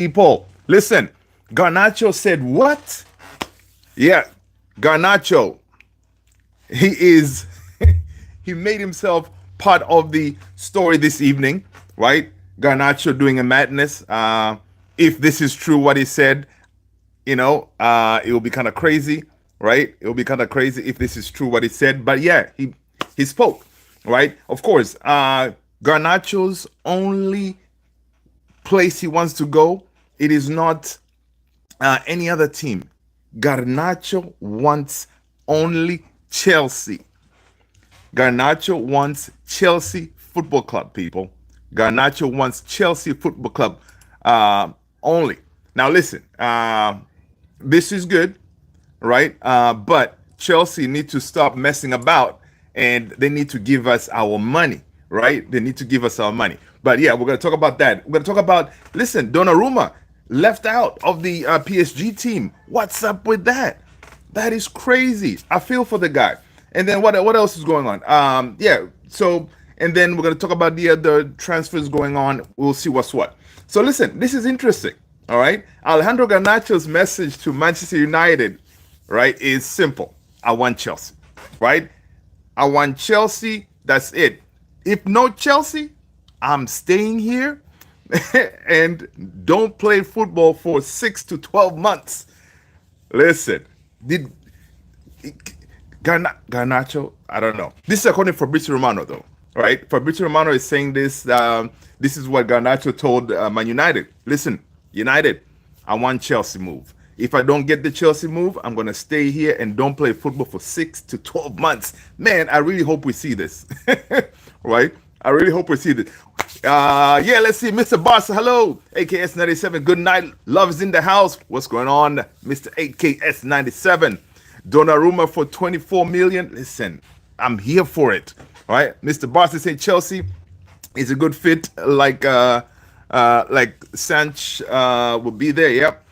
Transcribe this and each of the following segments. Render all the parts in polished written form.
People, listen. Garnacho said what? Yeah, Garnacho. He is. He made himself part of the story this evening, right? Garnacho doing a madness. If this is true, what he said, it will be kind of crazy, right? It will be kind of crazy if this is true what he said. But yeah, he spoke, right? Of course, Garnacho's only place he wants to go. It is not any other team. Garnacho wants only Chelsea. Garnacho wants Chelsea Football Club, people. Garnacho wants Chelsea Football Club only. Now, listen, this is good, right? But Chelsea need to stop messing about and they need to give us our money, right? They need to give us our money. But yeah, we're going to talk about that. We're going to talk about, listen, Donnarumma left out of the PSG team. What's up with that? That is crazy. I feel for the guy. And then what else is going on? Yeah. So and then we're gonna talk about the other transfers going on. We'll see what's what. So listen, this is interesting. All right. Alejandro Garnacho's message to Manchester United, right, is simple. I want Chelsea. Right? I want Chelsea. That's it. If no Chelsea, I'm staying here and don't play football for 6 to 12 months. Listen, did Garnacho? I don't know. This is according to Fabrizio Romano, though, right? Fabrizio Romano is saying this. This is what Garnacho told Man United. Listen, United, I want Chelsea move. If I don't get the Chelsea move, I'm gonna stay here and don't play football for 6 to 12 months. Man, I really hope we see this, right? I really hope we see this. Yeah, let's see. Mr. Boss, hello. AKS 97, good night. Love is in the house. What's going on, Mr. AKS 97? Donnarumma for 24 million. Listen, I'm here for it. All right. Mr. Boss is saying Chelsea is a good fit, like Sanch will be there. Yep.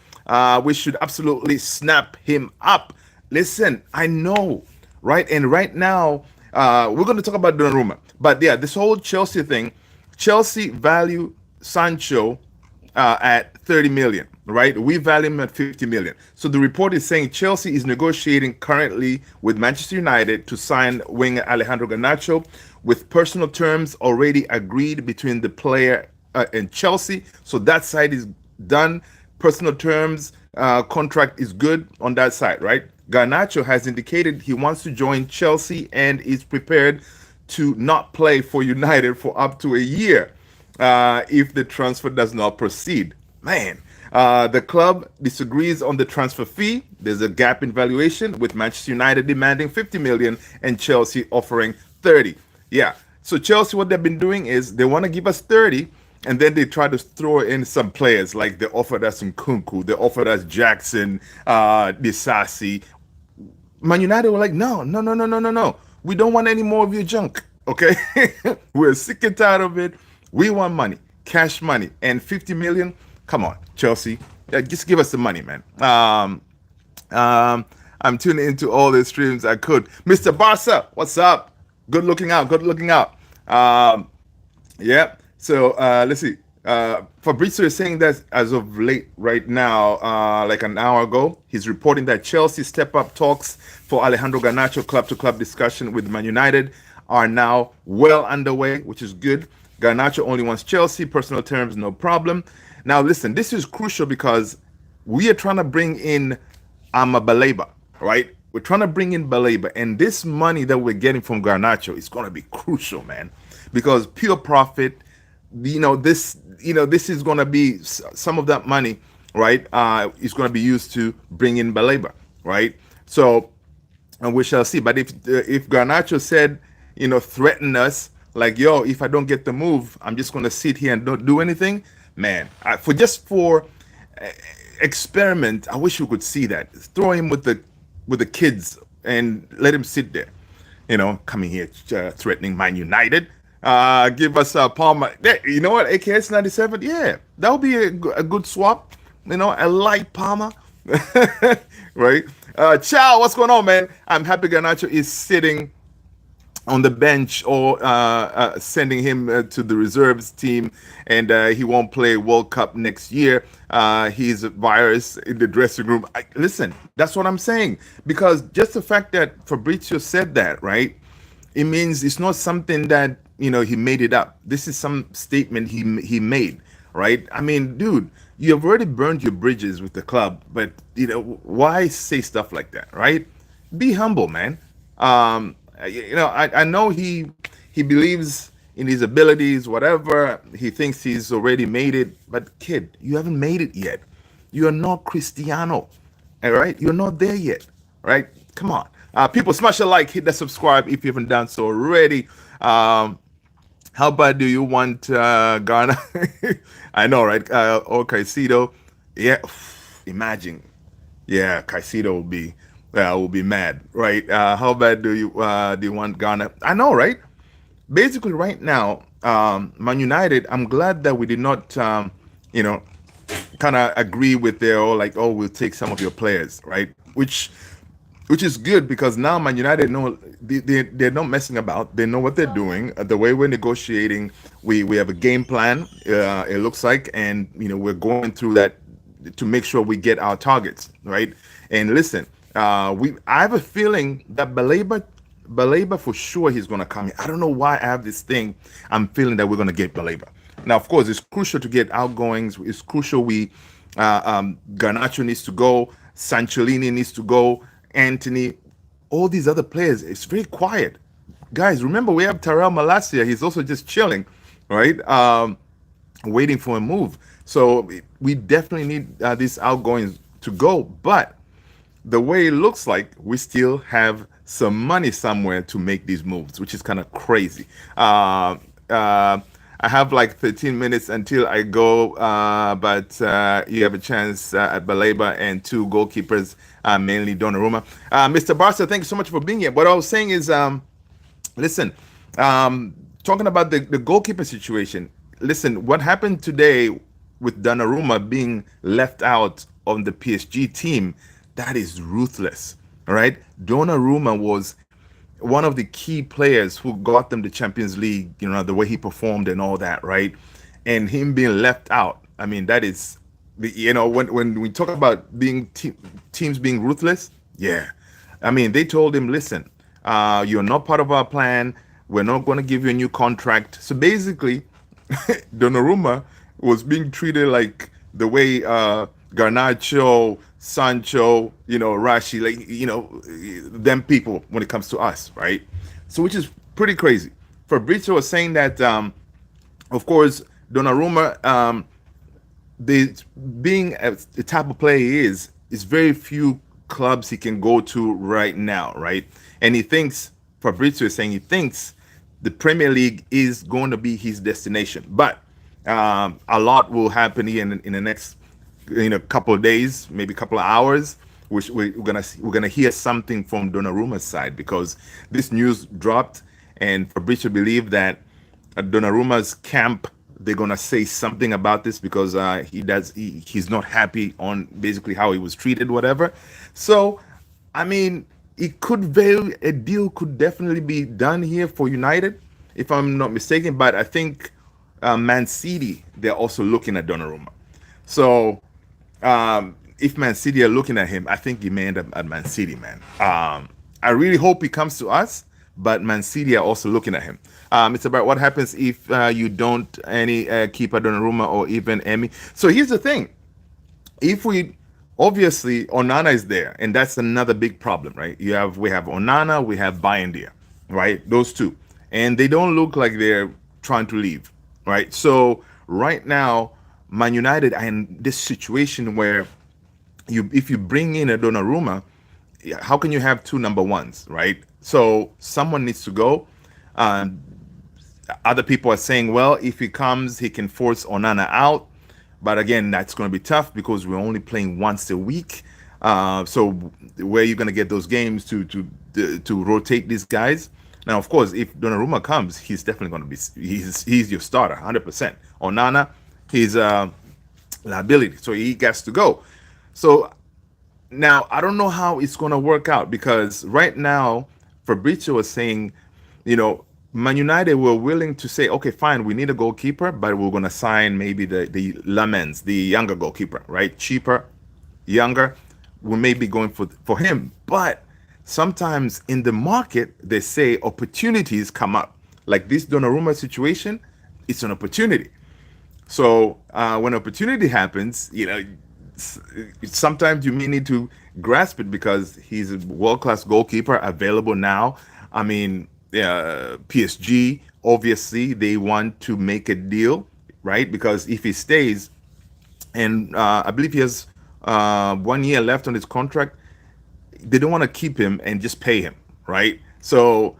We should absolutely snap him up. Listen, I know, right? And right now, we're going to talk about Donnarumma. But yeah, this whole Chelsea thing, Chelsea value Sancho at 30 million, right? We value him at 50 million. So the report is saying Chelsea is negotiating currently with Manchester United to sign winger Alejandro Garnacho with personal terms already agreed between the player and Chelsea. So that side is done. Personal terms, contract is good on that side, right? Garnacho has indicated he wants to join Chelsea and is prepared to not play for United for up to a year if the transfer does not proceed. Man, the club disagrees on the transfer fee. There's a gap in valuation with Manchester United demanding 50 million and Chelsea offering 30. Yeah. So Chelsea, what they've been doing is they want to give us 30 and then they try to throw in some players like they offered us Nkunku, they offered us Jackson, Disasi. Man United were like, no, no, no, no, no, no, no. We don't want any more of your junk. Okay. We're sick and tired of it. We want money, cash money, and 50 million. Come on, Chelsea. Just give us the money, man. I'm tuning into all the streams I could. Mr. Barca, what's up? Good looking out. Good looking out. Yeah. So let's see. Fabrizio is saying that as of late right now, like an hour ago, he's reporting that Chelsea step-up talks for Alejandro Garnacho club-to-club discussion with Man United are now well underway, which is good. Garnacho only wants Chelsea, personal terms, no problem. Now, listen, this is crucial because we are trying to bring in Baleba, right? We're trying to bring in Baleba, and this money that we're getting from Garnacho is going to be crucial, man, because pure profit. This is going to be some of that money, right? Is going to be used to bring in Baleba, right? So, and we shall see. But if Garnacho said, threaten us like, yo, if I don't get the move, I'm just going to sit here and don't do anything, man. For experiment, I wish we could see that. Throw him with the kids and let him sit there, coming here threatening Man United. Give us Palmer. You know what? AKS 97. Yeah, that would be a good swap. I like Palmer. Right? Ciao. What's going on, man? I'm happy Garnacho is sitting on the bench or sending him to the reserves team, and he won't play World Cup next year. He's a virus in the dressing room. Listen, that's what I'm saying. Because just the fact that Fabrizio said that, right? It means it's not something that he made it up. This is some statement he made, right? I mean, dude, you have already burned your bridges with the club, but why say stuff like that, right? Be humble, man. I know he believes in his abilities, whatever. He thinks he's already made it, but kid, you haven't made it yet. You are not Cristiano, all right? You're not there yet, right? Come on. People, smash a like, hit the subscribe if you haven't done so already. How bad do you want Ghana? I know, right? Or Caicedo. Yeah, imagine. Yeah, Caicedo will be mad, right? How bad do you want Ghana? I know, right? Basically, right now, Man United. I'm glad that we did not, you know, kind of agree with their, oh, like, oh, we'll take some of your players, right? Which is good because now Man United know they're not messing about. They know what they're doing. The way we're negotiating, we have a game plan. It looks like, and we're going through that to make sure we get our targets right. And listen, I have a feeling that Baleba for sure he's gonna come here. I don't know why I have this thing. I'm feeling that we're gonna get Baleba. Now, of course, it's crucial to get outgoings. It's crucial Garnacho needs to go. Sancholini needs to go. Anthony, all these other players, it's very quiet. Guys, remember we have Terrell Malacia. He's also just chilling, right? Waiting for a move. So we definitely need these outgoings to go. But the way it looks like, we still have some money somewhere to make these moves, which is kind of crazy. I have like 13 minutes until I go, but you have a chance at Baleba and two goalkeepers, mainly Donnarumma. Mr. Barca, thank you so much for being here. What I was saying is, listen, talking about the goalkeeper situation. Listen, what happened today with Donnarumma being left out on the PSG team, that is ruthless. All right, Donnarumma was one of the key players who got them the Champions League, the way he performed and all that, right? And him being left out, I mean, that is, when we talk about teams being ruthless, yeah. I mean, they told him, listen, you're not part of our plan. We're not going to give you a new contract. So basically, Donnarumma was being treated like the way Garnacho, Sancho, Rashi, like, them people when it comes to us, right? So, which is pretty crazy. Fabrizio was saying that, of course, Donnarumma, the being the type of player he is very few clubs he can go to right now, right? And he thinks, Fabrizio is saying he thinks the Premier League is going to be his destination. But a lot will happen here in the next couple of days, maybe a couple of hours, which we're gonna hear something from Donnarumma's side because this news dropped, and Fabrizio believed that Donnarumma's camp, they're gonna say something about this because he's not happy on basically how he was treated, whatever. So, I mean, a deal could definitely be done here for United, if I'm not mistaken. But I think Man City, they're also looking at Donnarumma. So if Man City are looking at him, I think he may end up at Man City, man. I really hope he comes to us, but Man City are also looking at him. It's about what happens if you don't keep a Donnarumma or even Emi. So here's the thing: if we obviously Onana is there, and that's another big problem, right? We have Onana, we have Bayendier, right? Those two, and they don't look like they're trying to leave, right? So right now, Man United are in this situation where if you bring in a Donnarumma, how can you have two number ones, right? So someone needs to go. Um, Other people are saying, well, if he comes, he can force Onana out. But again, that's going to be tough because we're only playing once a week. So where are you going to get those games to rotate these guys? Now, of course, if Donnarumma comes, he's definitely going to be he's your starter, 100%. Onana, he's a liability, so he gets to go. So now I don't know how it's going to work out because right now Fabrizio was saying, you know, Man United were willing to say, okay, fine, we need a goalkeeper, but we're going to sign maybe the Lamens, the younger goalkeeper, right? Cheaper, younger. We may be going for him, but sometimes in the market they say opportunities come up, like this Donnarumma situation. It's an opportunity. So when opportunity happens, s- sometimes you may need to grasp it because he's a world class goalkeeper available now. I mean, PSG obviously they want to make a deal, right? Because if he stays, and I believe he has 1 year left on his contract, they don't want to keep him and just pay him, right? So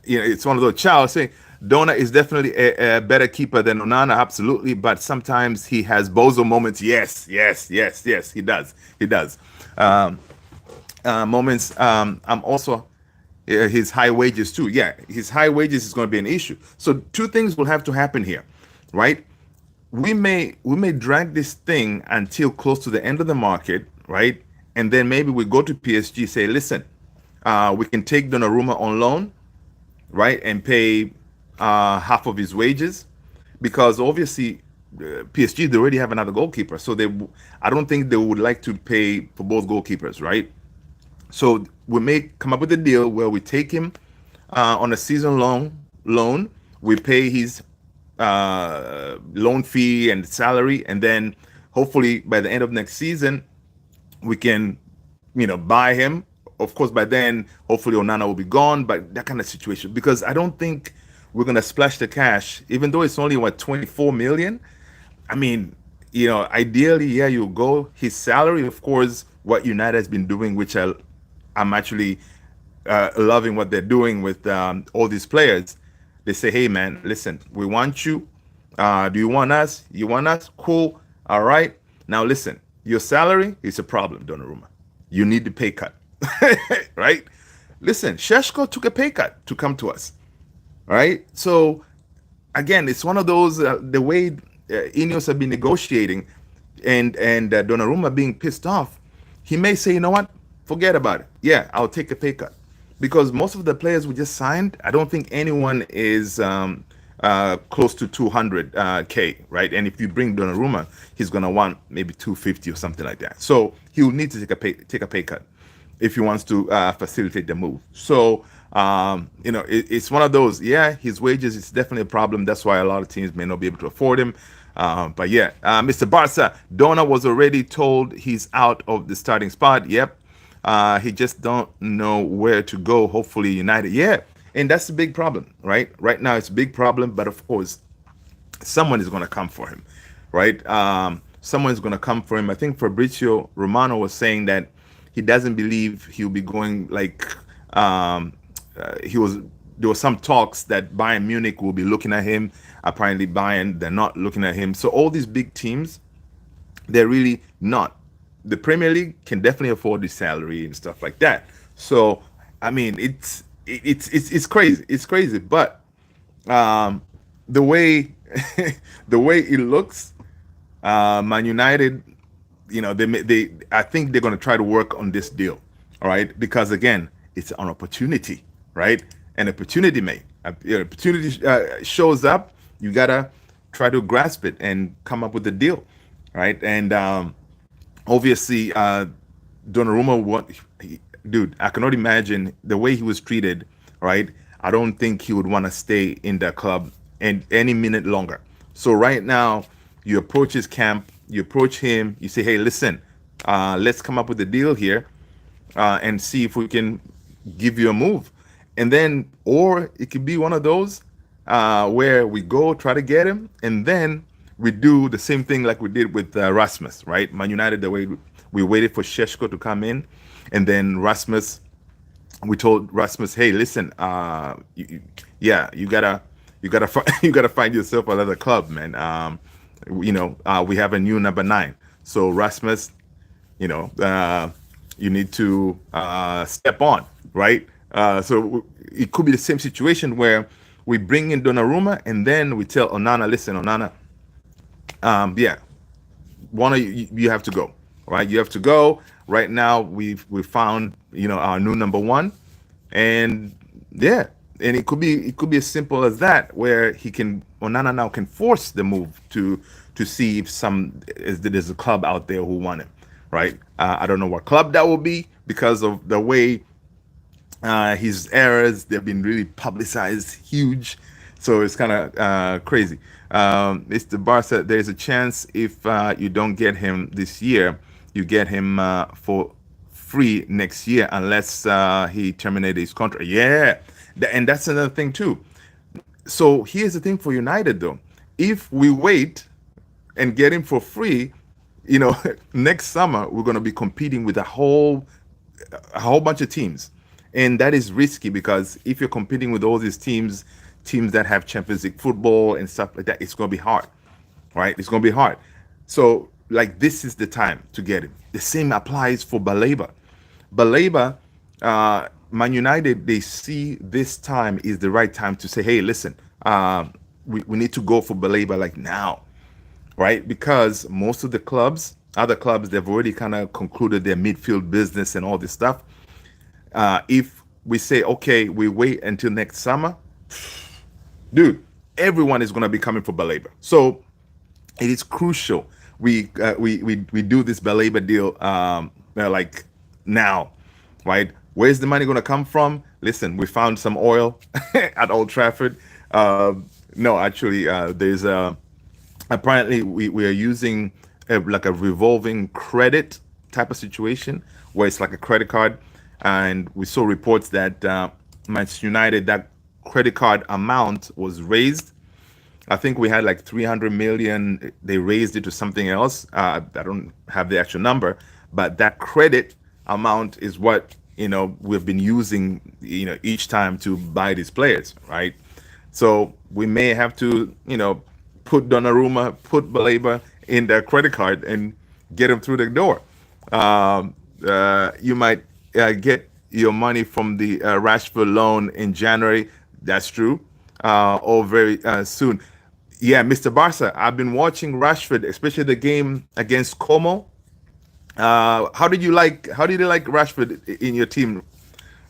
it's one of those. Charles saying Dona is definitely a better keeper than Onana, absolutely. But sometimes he has bozo moments. Yes, yes, yes, yes. He does. He does. Um, Moments. I'm also his high wages too. Yeah, his high wages is going to be an issue. So two things will have to happen here, right? We may drag this thing until close to the end of the market, right? And then maybe we go to PSG, say, listen, we can take Donnarumma on loan, right, and pay half of his wages, because obviously PSG they already have another goalkeeper, so I don't think they would like to pay for both goalkeepers, right? So we may come up with a deal where we take him on a season long loan. We pay his loan fee and salary, and then hopefully by the end of next season we can, buy him. Of course, by then hopefully Onana will be gone. But that kind of situation, because I don't think we're gonna splash the cash, even though it's only what 24 million. I mean, ideally, yeah, you go his salary. Of course, what United has been doing, which I'm actually loving what they're doing with all these players. They say, hey, man, listen, we want you. Do you want us? You want us? Cool. All right. Now, listen, your salary is a problem, Donnarumma. You need the pay cut, right? Listen, Sheshko took a pay cut to come to us, all right? So again, it's one of those the way Ineos have been negotiating, and Donnarumma being pissed off. He may say, you know what, forget about it. Yeah, I'll take a pay cut, because most of the players we just signed, I don't think anyone is close to 200k, right? And if you bring Donnarumma, he's gonna want maybe 250 or something like that. So he'll need to take a pay cut if he wants to facilitate the move. So, it's one of those. Yeah, his wages is definitely a problem. That's why a lot of teams may not be able to afford him. But yeah, Mr. Barca, Donna was already told he's out of the starting spot. Yep. He just don't know where to go. Hopefully United. Yeah. And that's the big problem, right? Right now it's a big problem, but of course someone is going to come for him, right? Someone is going to come for him. I think Fabrizio Romano was saying that he doesn't believe he'll be going, like he was. There was some talks that Bayern Munich will be looking at him. Apparently, Bayern they're not looking at him. So all these big teams, they're really not. The Premier League can definitely afford his salary and stuff like that. So I mean, it's crazy. It's crazy, but um, the way the way it looks, Man United, I think they're going to try to work on this deal, all right? Because again, it's an opportunity, right? An opportunity, mate. Opportunity shows up, you gotta try to grasp it and come up with a deal, right? And obviously, Donnarumma, dude, I cannot imagine the way he was treated, right? I don't think he would want to stay in the club and any minute longer. So right now, you approach his camp, you approach him, you say, hey, listen, let's come up with a deal here, and see if we can give you a move. And then, or it could be one of those where we go try to get him, and then we do the same thing like we did with Rasmus, right? Man United, the way we waited for Sheshko to come in, and then Rasmus, we told Rasmus, hey, listen, yeah, you gotta find yourself another club, man. We have a new number 9, so Rasmus, you know, uh, you need to step on, right? So it could be the same situation where we bring in Donnarumma and then we tell Onana, listen, Onana, yeah, one of you have to go, right? You have to go. Right now, we found our new number 1, and yeah, And it could be as simple as that, where he can Onana now can force the move to see if there's a club out there who want him, right? I don't know what club that will be because of the way his errors, they've been really publicized huge, so it's kind of crazy. Mr. Barca, there's a chance if you don't get him this year, you get him for free next year unless he terminated his contract. Yeah, and that's another thing too. So here's the thing for United though. If we wait and get him for free, next summer we're going to be competing with a whole bunch of teams, and that is risky because if you're competing with all these teams that have Champions League football and stuff like that, it's going to be hard, right? It's going to be hard. So like this is the time to get him. The same applies for Baleba. Baleba, Man United, they see this time is the right time to say, hey, listen, we need to go for Baleba like now, right? Because most of the other clubs, they've already kind of concluded their midfield business and all this stuff. If we say, okay, we wait until next summer, dude, everyone is going to be coming for Baleba. So it is crucial we do this Baleba deal like now, right? Where's the money going to come from? Listen, we found some oil at Old Trafford. No, actually, there's apparently we are using like a revolving credit type of situation where it's like a credit card, and we saw reports that Manchester United, that credit card amount was raised. I think we had like 300 million. They raised it to something else. I don't have the actual number, but that credit amount is what we've been using each time to buy these players, right? So we may have to put Donnarumma, put Baleba in their credit card and get them through the door. You might get your money from the Rashford loan in January. That's true. Or very soon. Yeah, Mr. Barca, I've been watching Rashford, especially the game against Como. How did you like Rashford in your team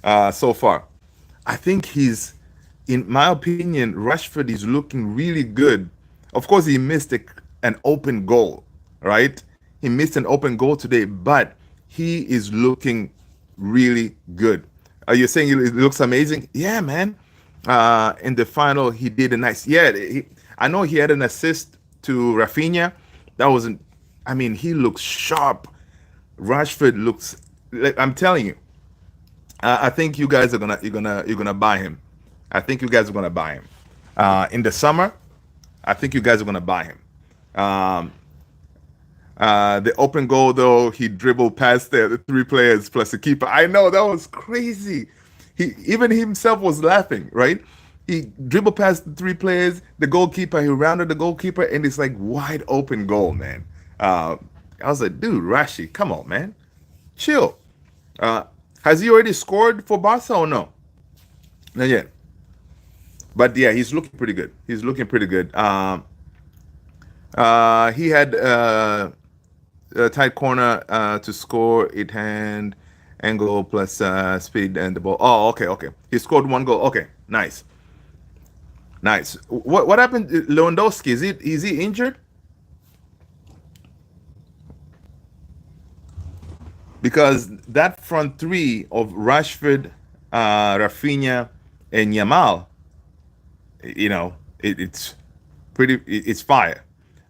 so far? I think in my opinion, Rashford is looking really good. Of course, he missed an open goal, right? He missed an open goal today, but he is looking really good. Are you saying he looks amazing? Yeah, man. In the final, he did a nice. Yeah, I know he had an assist to Rafinha. That wasn't. I mean, he looks sharp. Rashford looks. I'm telling you. I think you guys are you're gonna buy him. I think you guys are gonna buy him in the summer. I think you guys are gonna buy him. Um, the open goal though, he dribbled past the three players plus the keeper. I know that was crazy. He even himself was laughing, right? He dribbled past the three players, the goalkeeper. He rounded the goalkeeper, and it's like wide open goal, man. I was like, dude, Rashi, come on, man, chill. Uh, has he already scored for Barca or no? Not yet. But yeah, he's looking pretty good. He's looking pretty good. He had a tight corner to score it hand angle plus speed and the ball. Oh, okay, okay. He scored one goal. Okay, nice, nice. What happened to Lewandowski? Is he injured? Because that front three of Rashford, Rafinha, and Yamal, it's pretty. It's fire.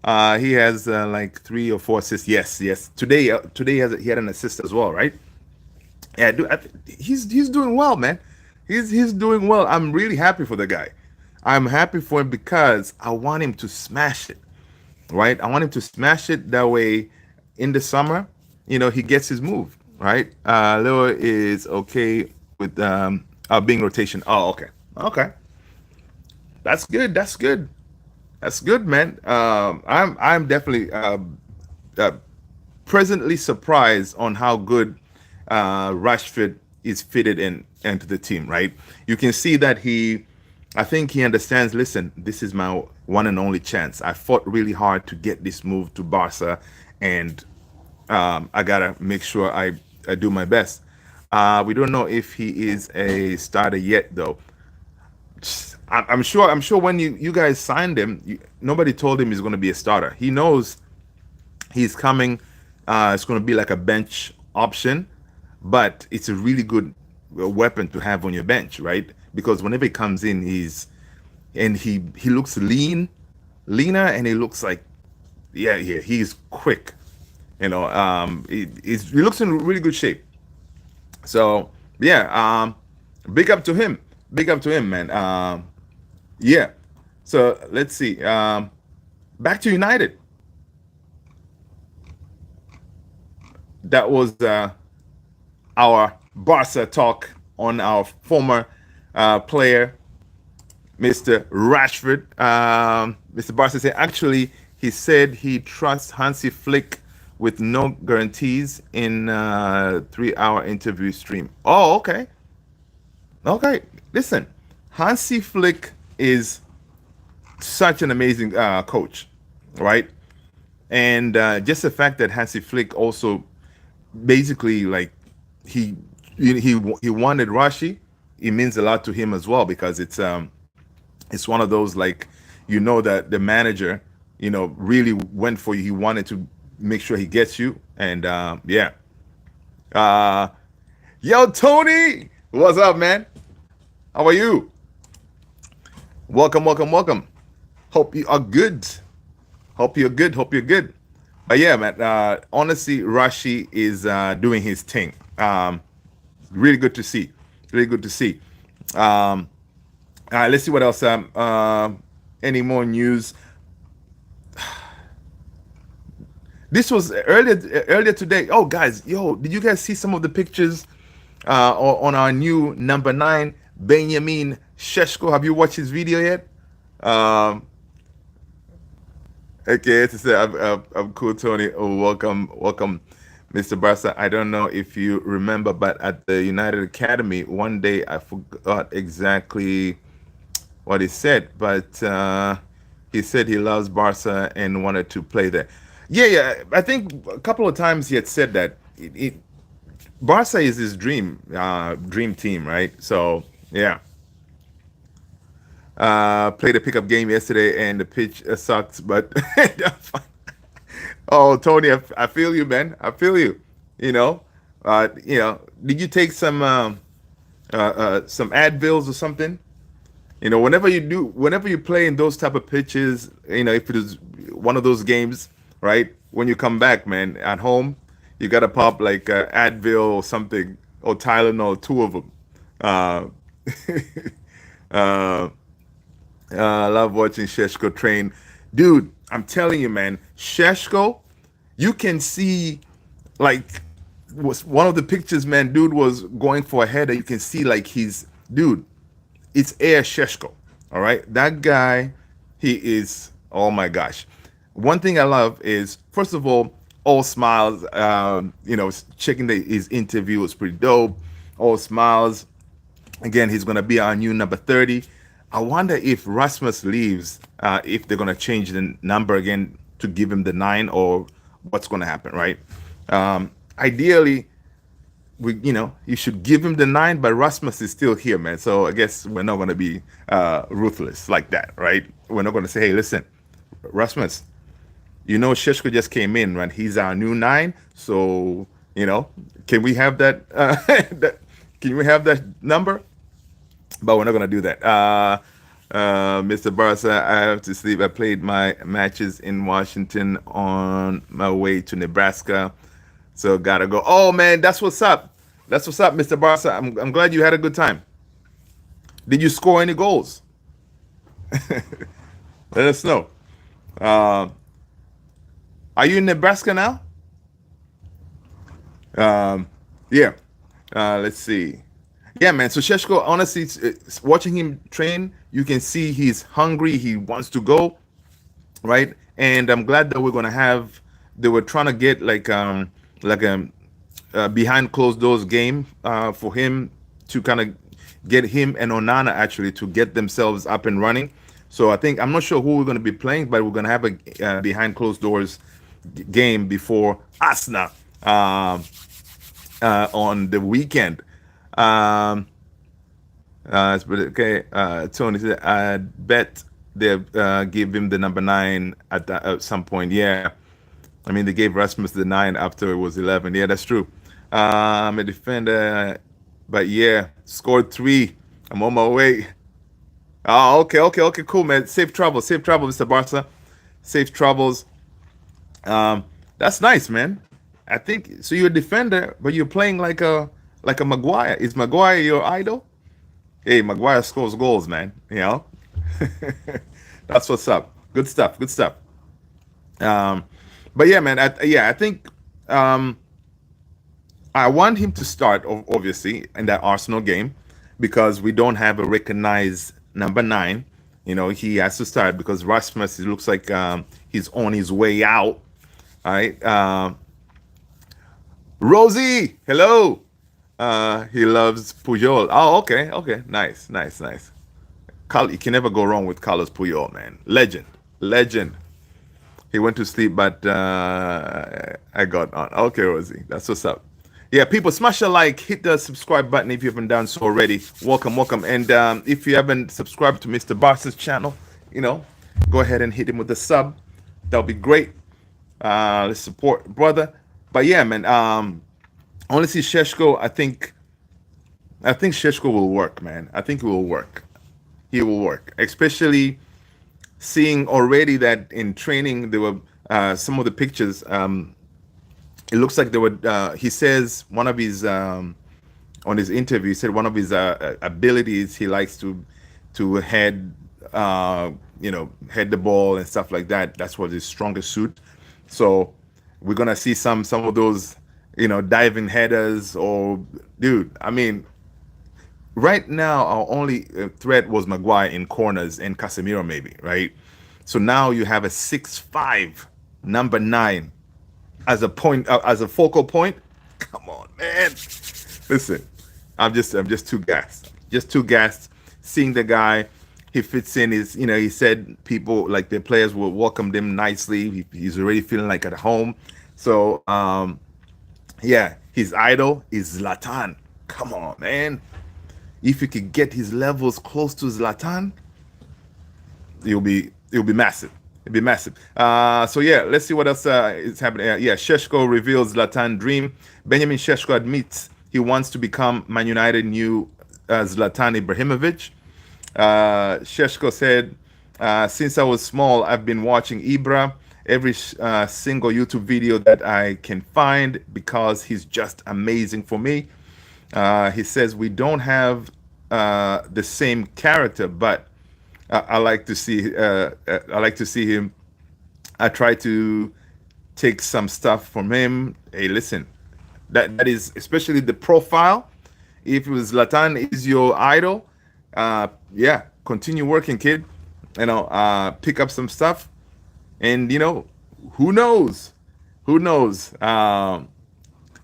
He has like 3 or 4 assists. Yes, yes. Today he had an assist as well, right? Yeah, dude, he's doing well, man. He's doing well. I'm really happy for the guy. I'm happy for him because I want him to smash it, right? I want him to smash it. That way, in the summer, he gets his move, right? Leo is okay with being rotation. Oh, okay, okay. That's good. That's good. That's good, man. I'm definitely uh, presently surprised on how good Rashford is fitted into the team. Right, you can see that I think he understands. Listen, this is my one and only chance. I fought really hard to get this move to Barca, and I gotta make sure I do my best. We don't know if he is a starter yet, though. I'm sure. I'm sure when you guys signed him, nobody told him he's going to be a starter. He knows he's coming. It's going to be like a bench option, but it's a really good weapon to have on your bench, right? Because whenever he comes in, he looks leaner, and he looks like yeah, he's quick. He looks in really good shape. So yeah, big up to him. Big up to him, man. Yeah. So let's see. Back to United. That was our Barca talk on our former player, Mr. Rashford. Mr. Barca said actually he said he trusts Hansi Flick with no guarantees in 3-hour interview stream. Oh, okay. Okay. Listen, Hansi Flick is such an amazing coach, right? And just the fact that Hansi Flick also basically like he he wanted Rashi, it means a lot to him as well because it's one of those like that the manager really went for you. He wanted to make sure he gets you, and yeah. Uh, Yo, Tony, what's up, man? How are you? Welcome, welcome, welcome. Hope you are good. Hope you're good. Hope you're good. But yeah, man. Honestly, Rashi is doing his thing. Really good to see. Really good to see. Um, let's see what else. Any more news? This was earlier today. Oh, guys, yo, did you guys see some of the pictures on our new number 9, Benjamin Sheshko? Have you watched his video yet? Um, okay, it's I'm cool, Tony. Oh, welcome, welcome, Mr. Barca. I don't know if you remember, but at the United Academy, one day I forgot exactly what he said, but he said he loves Barca and wanted to play there. Yeah, yeah. I think a couple of times he had said that Barca is his dream team, right? So yeah. Played a pickup game yesterday and the pitch sucked, but oh, Tony, I feel you, man. I feel you. You know, did you take some Advils or something? Whenever you play in those type of pitches, if it is one of those games, right? When you come back, man, at home, you gotta pop like Advil or something, or Tylenol, 2 of them. Uh, uh, I love watching Sheshko train, dude. I'm telling you, man, Sheshko, you can see like was one of the pictures, man. Dude was going for a header. You can see like dude. It's Air Sheshko. All right. That guy, he is, oh my gosh. One thing I love is, first of all smiles. Checking his interview was pretty dope. All smiles. Again, he's going to be our new number 30. I wonder if Rasmus leaves, if they're going to change the number again to give him the 9 or what's going to happen, right? Ideally, you should give him the 9, but Rasmus is still here, man. So I guess we're not going to be ruthless like that, right? We're not going to say, hey, listen, Rasmus, Sheshko just came in, right? He's our new 9. So, can we have that, can we have that number? But we're not going to do that. Mr. Barca, I have to sleep. I played my matches in Washington on my way to Nebraska. So gotta go. Oh man, that's what's up. That's what's up, Mr. Barca. I'm glad you had a good time. Did you score any goals? Let us know. Uh, are you in Nebraska now? Yeah. Let's see. Yeah, man. So Sheshko, honestly, watching him train, you can see he's hungry. He wants to go, right? And I'm glad that we're gonna have. They were trying to get like a behind closed doors game for him to kind of get him and Onana actually to get themselves up and running. So I think I'm not sure who we're going to be playing, but we're going to have a behind closed doors game before Asna on the weekend. But okay, Tony said, I bet they gave him the number nine at some point. Yeah, I mean, they gave Rasmus the nine after it was 11. Yeah, that's true. A defender, but yeah, scored three. I'm on my way. Oh, okay, cool, man. Safe travel, Mr. Barca. Safe travels. That's nice, man. I think so. You're a defender, but you're playing like a Maguire. Is Maguire your idol? Hey, Maguire scores goals, man. You know, that's what's up. Good stuff. Good stuff. Um, but yeah, man. I think um, I want him to start, obviously, in that Arsenal game because we don't have a recognized number nine. You know, he has to start because Rasmus, it looks like he's on his way out. All right. Rosie, hello. He loves Puyol. Oh, okay. Nice. You can never go wrong with Carlos Puyol, man. Legend. He went to sleep, but I got on. Okay, Rosie, that's what's up. Yeah, people, smash a like, hit the subscribe button if you haven't done so already. Welcome. And if you haven't subscribed to Mr. Barca's channel, you know, go ahead and hit him with a sub. That'll be great. Let's support brother. But yeah, man. Honestly, Sheshko, I think Sheshko will work, man. I think it will work. He will work, especially seeing already that in training there were some of the pictures. It looks like there were. He says one of his on his interview. He said one of his abilities he likes to head, head the ball and stuff like that. That's what his strongest suit. So we're gonna see some of those, diving headers or dude. I mean, right now our only threat was Maguire in corners and Casemiro maybe, right? So now you have a 6'5" number nine as a point as a focal point. Come on, man. Listen, I'm just too gassed. Just too gassed seeing the guy. He fits in his, he said people like the players will welcome him nicely. He's already feeling like at home. So yeah, his idol is Zlatan. Come on, man. If you could get his levels close to Zlatan, it'll be massive. It'll be massive. So yeah, let's see what else is happening. Yeah, Sheshko reveals Zlatan dream. Benjamin Sheshko admits he wants to become Man United new Zlatan Ibrahimovic. Sheshko said, since I was small, I've been watching Ibra every single YouTube video that I can find because he's just amazing for me. He says we don't have the same character, but I like to see. I like to see him. I try to take some stuff from him. Hey, listen, that is especially the profile. If it was Latan is your idol, yeah, continue working, kid. Pick up some stuff, and who knows, who knows.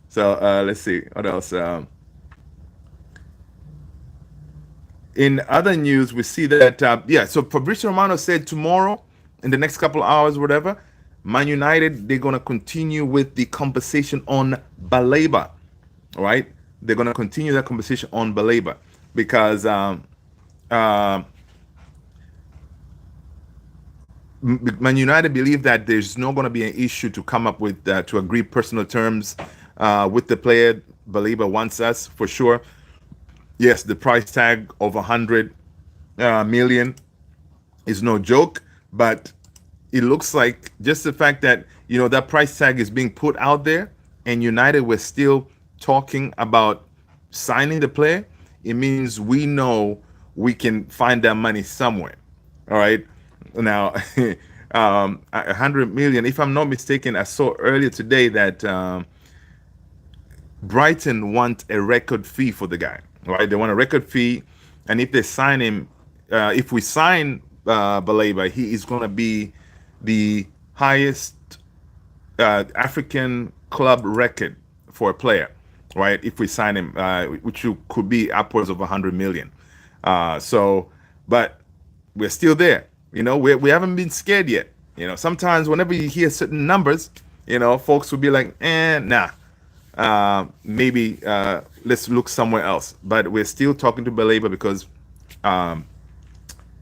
So let's see what else. In other news, we see that so Fabrizio Romano said tomorrow, in the next couple of hours, whatever, Man United they're gonna continue with the conversation on Baleba, all right? They're gonna continue that conversation on Baleba because Man United believe that there's not going to be an issue to come up with to agree personal terms with the player. Baleba wants us for sure. Yes, the price tag of 100 million is no joke, but it looks like just the fact that that price tag is being put out there, and United were still talking about signing the player. It means we know we can find that money somewhere. All right. Now, 100 million. If I'm not mistaken, I saw earlier today that Brighton want a record fee for the guy. Right? They want a record fee, and if they sign him, if we sign Baleba, he is going to be the highest African club record for a player. Right? If we sign him, which could be upwards of 100 million. But we're still there. We haven't been scared yet. Sometimes whenever you hear certain numbers, folks will be like, nah. maybe let's look somewhere else. But we're still talking to Baleba because um,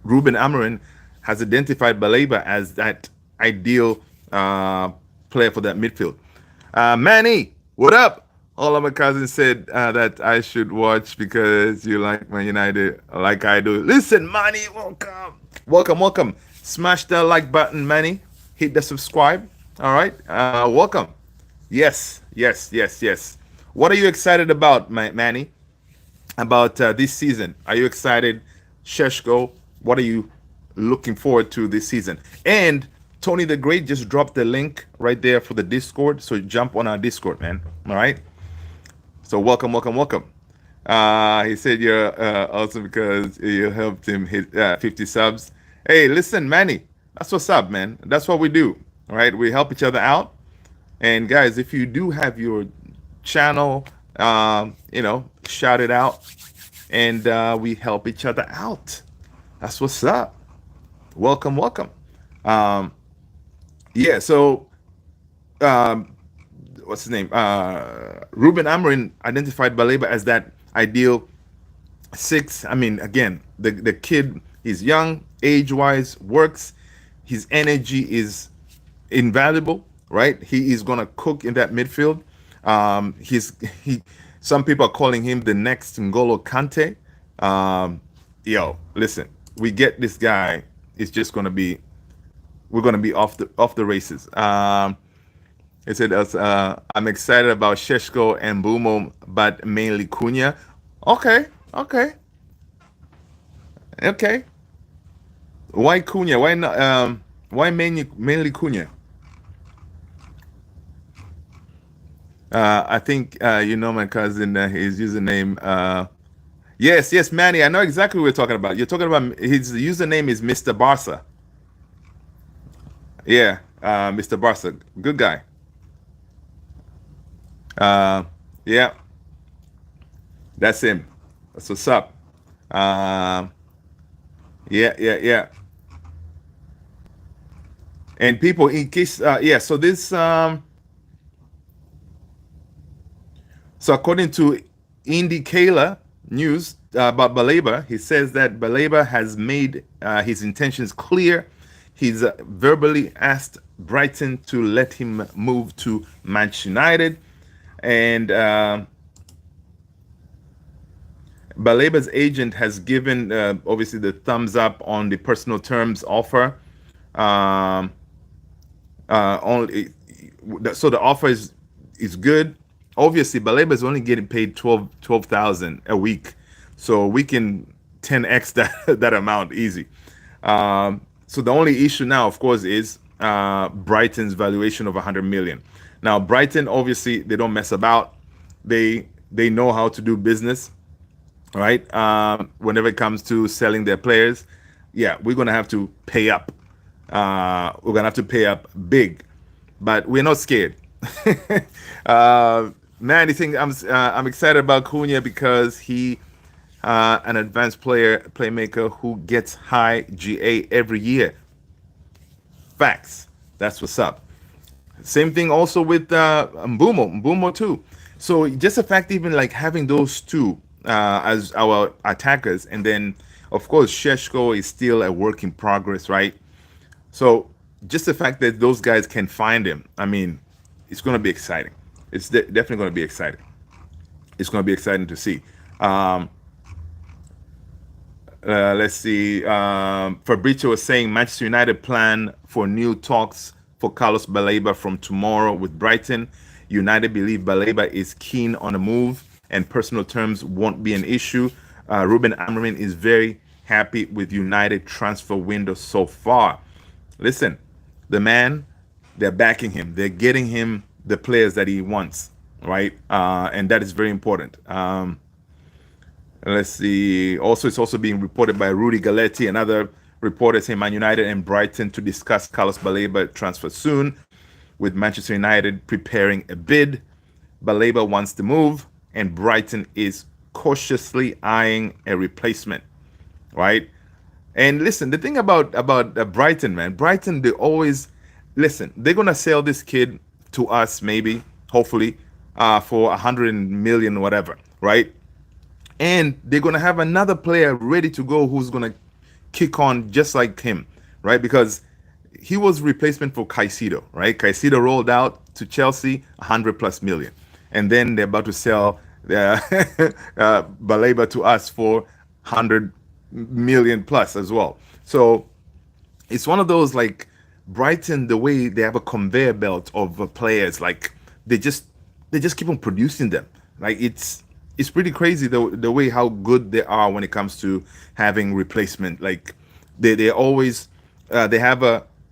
Ruben Amorim has identified Baleba as that ideal uh, player for that midfield. Manny, what up? All of my cousins said that I should watch because you like Man United like I do. Listen, Manny, welcome. Welcome, welcome. Smash that like button, Manny. Hit the subscribe. All right. Welcome. Yes, yes, yes, yes. What are you excited about, Manny? About this season? Are you excited, Sheshko? What are you looking forward to this season? And Tony the Great just dropped the link right there for the Discord. So jump on our Discord, man. All right. So welcome, welcome, welcome. He said you're awesome because you helped him hit 50 subs. Hey, listen, Manny, that's what's up, man. That's what we do. All right. We help each other out. And guys, if you do have your channel, shout it out, and we help each other out. That's what's up. Welcome, welcome. Um, yeah. So, um, what's his name? Ruben Amorim identified Baleba as that ideal six. I mean, again, the kid is young, age wise, works. His energy is invaluable, right? He is gonna cook in that midfield. He's he. Some people are calling him the next N'Golo Kante. Yo, listen, we get this guy. It's just gonna be we're gonna be off the races. It said, "I'm excited about Sheshko and Bumo, but mainly Cunha." Okay, okay, okay. Why Cunha? Why not? Why mainly Cunha? I think my cousin. His username. Yes, yes, Manny. I know exactly what we're talking about. You're talking about his username is Mr. Barca. Yeah, Mr. Barca, good guy. Uh, yeah, that's him. That's what's up. Um, yeah, yeah, yeah. And people, in case, yeah. So this, so according to Indicator News about Baleba, he says that Baleba has made his intentions clear. He's verbally asked Brighton to let him move to Manchester United, and Baleba's agent has given obviously the thumbs up on the personal terms offer. Um, only so the offer is good. Obviously, Baleba is only getting paid 12,000 a week, so we can 10x that that amount easy. So the only issue now, of course, is Brighton's valuation of 100 million. Now, Brighton obviously they don't mess about. They know how to do business, right? Whenever it comes to selling their players, yeah, we're gonna have to pay up. We're gonna have to pay up big, but we're not scared. Man, I think I'm excited about Cunha because he an advanced playmaker who gets high GA every year. Facts. That's what's up. Same thing also with Mbumo too. So just the fact even like having those two as our attackers, and then of course Sheshko is still a work in progress, right? So just the fact that those guys can find him, I mean, it's going to be exciting. It's definitely going to be exciting. It's going to be exciting to see. Um, let's see. Fabrizio was saying Manchester United plan for new talks for Carlos Baleba from tomorrow with Brighton. United believe Baleba is keen on a move and personal terms won't be an issue. Ruben Amorim is very happy with United transfer window so far. Listen, the man, they're backing him. They're getting him the players that he wants, right? And that is very important. Let's see. Also, it's also being reported by Rudy Galletti and other reporters in Man United and Brighton to discuss Carlos Baleba transfer soon, with Manchester United preparing a bid. Baleba wants to move, and Brighton is cautiously eyeing a replacement, right? And listen, the thing about Brighton, man, Brighton, they always listen. They're gonna sell this kid to us, maybe, hopefully, for 100 million, whatever, right? And they're gonna have another player ready to go who's gonna kick on just like him, right? Because he was replacement for Caicedo, right? Caicedo rolled out to Chelsea, 100 plus million, and then they're about to sell Baleba to us for 100 million plus as well. So it's one of those like Brighton, the way they have a conveyor belt of players, like they just they just keep on producing them. Like it's pretty crazy the way how good they are when it comes to having replacement. Like they always they have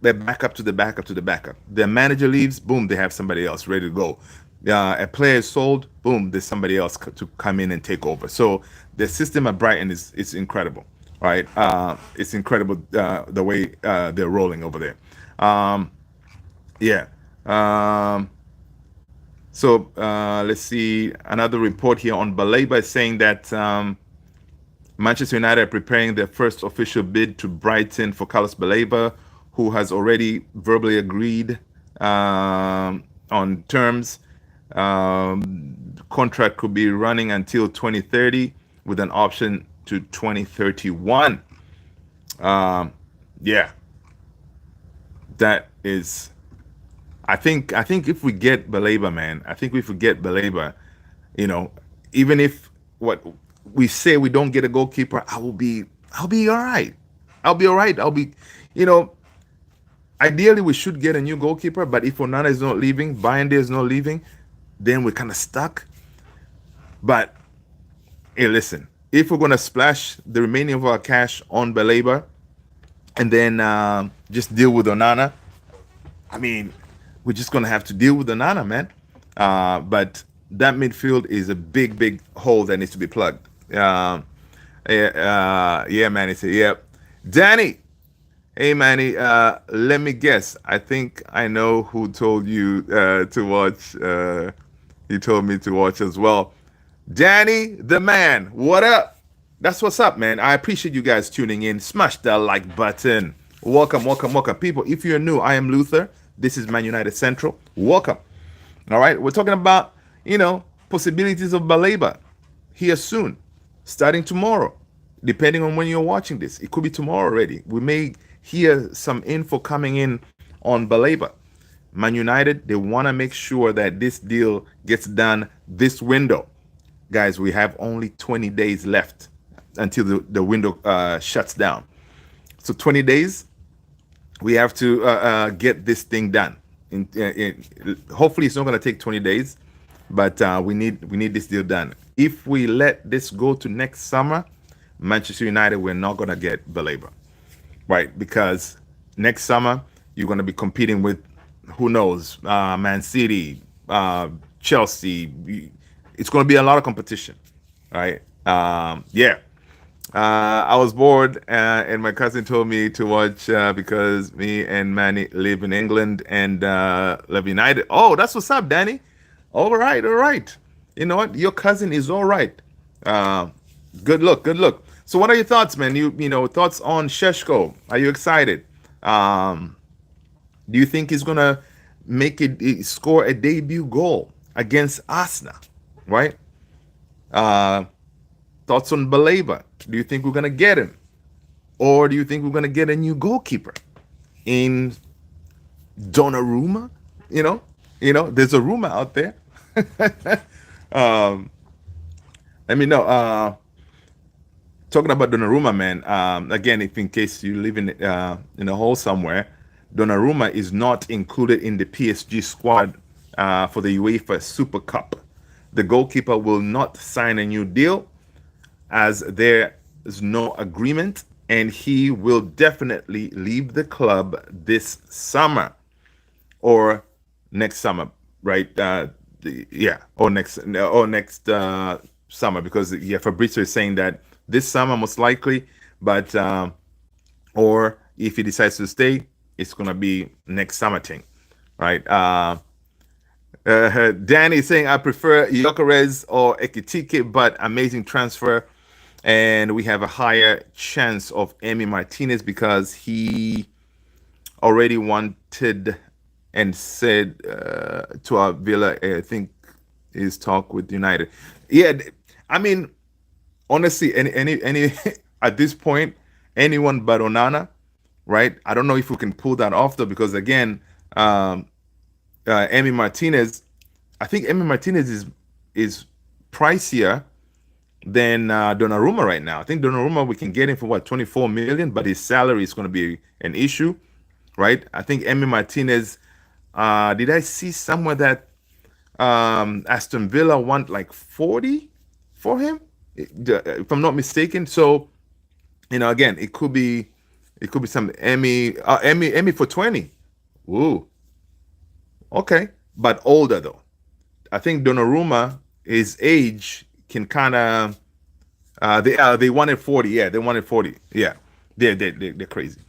their backup to the backup to the backup. Their manager leaves, boom, they have somebody else ready to go. A player is sold, boom, there's somebody else to come in and take over. So the system at Brighton is incredible, right? It's incredible the way they're rolling over there. Um, yeah. Um, let's see. Another report here on Baleba is saying that Manchester United are preparing their first official bid to Brighton for Carlos Baleba, who has already verbally agreed on terms. Contract could be running until 2030 with an option to 2031. Yeah, that is. I think if we get Baleba, man, I think if we get Baleba, you know, even if what we say we don't get a goalkeeper, I'll be all right. I'll be all right. You know, ideally we should get a new goalkeeper, but if Onana is not leaving, Bayende is not leaving, then we're kind of stuck. But hey, listen, if we're gonna splash the remaining of our cash on Baleba and then just deal with Onana, I mean, we're just gonna have to deal with Onana, man. But that midfield is a big, big hole that needs to be plugged. Yeah, Manny said, yep. Danny, hey, Manny, let me guess. I think I know who told you to watch. He told me to watch as well. Danny, the man, what up? That's what's up, man. I appreciate you guys tuning in. Smash that like button. Welcome, welcome, welcome. People, if you're new, I am Luther. This is Man United Central. Welcome. All right, we're talking about, possibilities of Baleba here soon, starting tomorrow, depending on when you're watching this. It could be tomorrow already. We may hear some info coming in on Baleba. Man United, they want to make sure that this deal gets done this window. Guys, we have only 20 days left until the window shuts down. So 20 days, we have to get this thing done. Hopefully, it's not going to take 20 days, but we need this deal done. If we let this go to next summer, Manchester United, we're not going to get Baleba, right? Because next summer, you're going to be competing with, who knows, Man City, Chelsea. It's going to be a lot of competition, right? Yeah. I was bored, and my cousin told me to watch because me and Manny live in England and love United. Oh, that's what's up, Danny. All right, all right. You know what? Your cousin is all right. Uh, Good look, good look. So, what are your thoughts, man? Thoughts on Sheshko? Are you excited? Um, do you think he's gonna make it score a debut goal against Arsenal? Right? Uh, Thoughts on Baleba? Do you think we're gonna get him, or do you think we're gonna get a new goalkeeper in Donnarumma? There's a rumor out there. um, Let me know. Talking about Donnarumma, man. Again, if in case you live in a hole somewhere, Donnarumma is not included in the PSG squad for the UEFA Super Cup. The goalkeeper will not sign a new deal as there is no agreement, and he will definitely leave the club this summer or next summer, right? Yeah, or next summer, because yeah, Fabrizio is saying that this summer most likely, but or if he decides to stay, it's gonna be next summer thing, right? Danny is saying I prefer Yokerez or Ekitike, but amazing transfer, and we have a higher chance of Emi Martinez because he already wanted and said to our Villa, I think his talk with United. Yeah, I mean, honestly, any at this point, anyone but Onana, right? I don't know if we can pull that off though, because again, um, Emi Martinez, I think Emi Martinez is pricier than Donnarumma right now. I think Donnarumma we can get him for what 24 million, but his salary is going to be an issue, right? I think Emi Martinez. Did I see somewhere that Aston Villa want like 40 for him, if I'm not mistaken? So again, it could be some Emmy for 20. Ooh, okay, but older though. I think Donnarumma, his age can kind of they wanted 40. Yeah, they wanted 40. Yeah, they're crazy.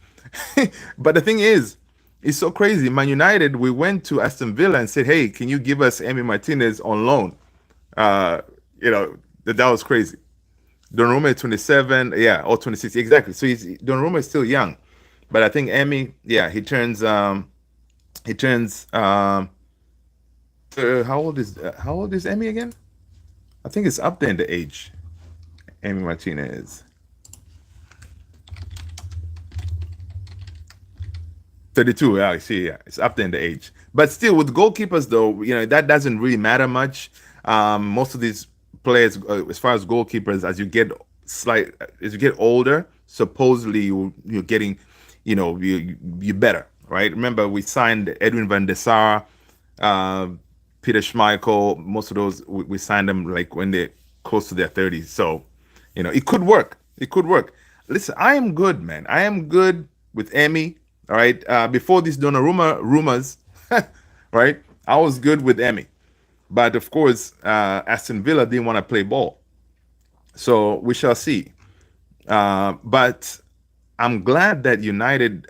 But the thing is, it's so crazy. Man United, we went to Aston Villa and said, "Hey, can you give us Emi Martinez on loan?" Uh, that was crazy. Donnarumma is 27, yeah, or 26, exactly. So Donnarumma is still young, but I think Emi, yeah, he turns. How old is Emi again? I think it's up there in the age. Emi Martinez, 32. Yeah, I see. Yeah, it's up there in the age. But still, with goalkeepers, though, that doesn't really matter much. Most of these players, as far as goalkeepers, as you get older, supposedly you're getting, you better, right? Remember, we signed Edwin van der Sar, uh, Peter Schmeichel. Most of those we signed them like when they're close to their 30s. So, it could work. It could work. Listen, I am good, man. I am good with Emmy. All right. Before these Donnarumma rumors, right? I was good with Emmy, but of course, Aston Villa didn't want to play ball, so we shall see. But I'm glad that United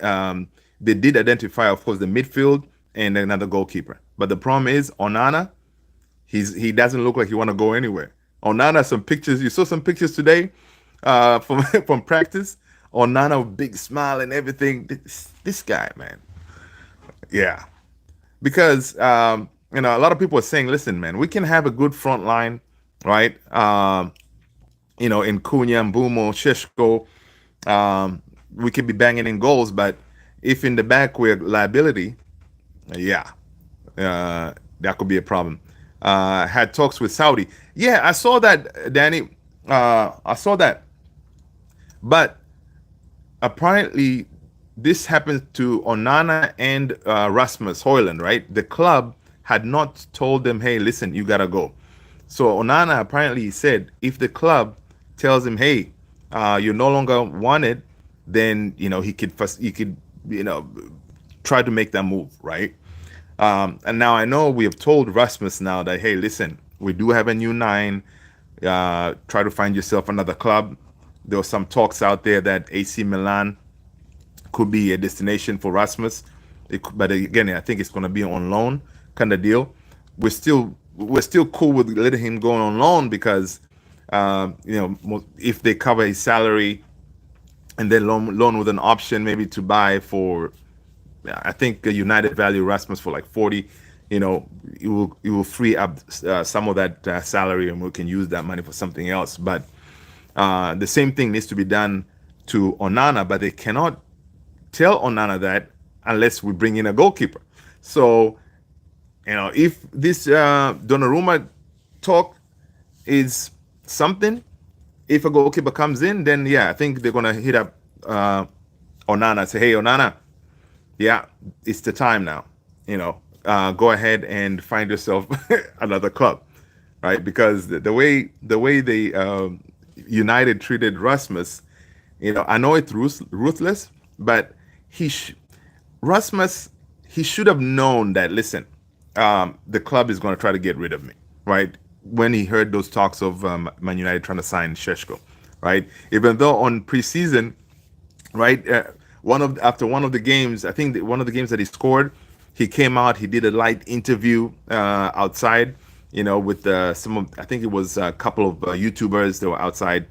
they did identify, of course, the midfield and another goalkeeper. But the problem is Onana. He doesn't look like he want to go anywhere. Onana, some pictures. You saw some pictures today from from practice. Onana, with big smile and everything. This guy, man. Yeah, because a lot of people are saying, listen, man, we can have a good front line, right? In Cunha, Mbumo, Sheshko, we could be banging in goals, but if in the back we're liability, yeah, that could be a problem. Had talks with Saudi. Yeah, I saw that, Danny. I saw that, but apparently this happened to Onana and Rasmus Højlund, right? The club had not told them, hey, listen, you gotta go. So Onana apparently said, if the club tells him, hey, you're no longer wanted, then he could try to make that move, right? And now I know we have told Rasmus now that, hey, listen, we do have a new nine. Try to find yourself another club. There were some talks out there that AC Milan could be a destination for Rasmus. But again, I think it's going to be on loan kind of deal. We're still cool with letting him go on loan because if they cover his salary and then loan with an option maybe to buy for, I think United value Rasmus for like 40. It will free up some of that salary, and we can use that money for something else. But the same thing needs to be done to Onana, but they cannot tell Onana that unless we bring in a goalkeeper. So, if this Donnarumma talk is something, if a goalkeeper comes in, then yeah, I think they're gonna hit up Onana and say, hey, Onana, yeah, it's the time now. Go ahead and find yourself another club, right? Because the way the United treated Rasmus, I know it's ruthless, but Rasmus, he should have known that. Listen, the club is going to try to get rid of me, right? When he heard those talks of Man United trying to sign Sheshko, right? Even though on preseason, right, after one of the games, I think one of the games that he scored, he came out, he did a light interview outside, with I think it was a couple of YouTubers that were outside.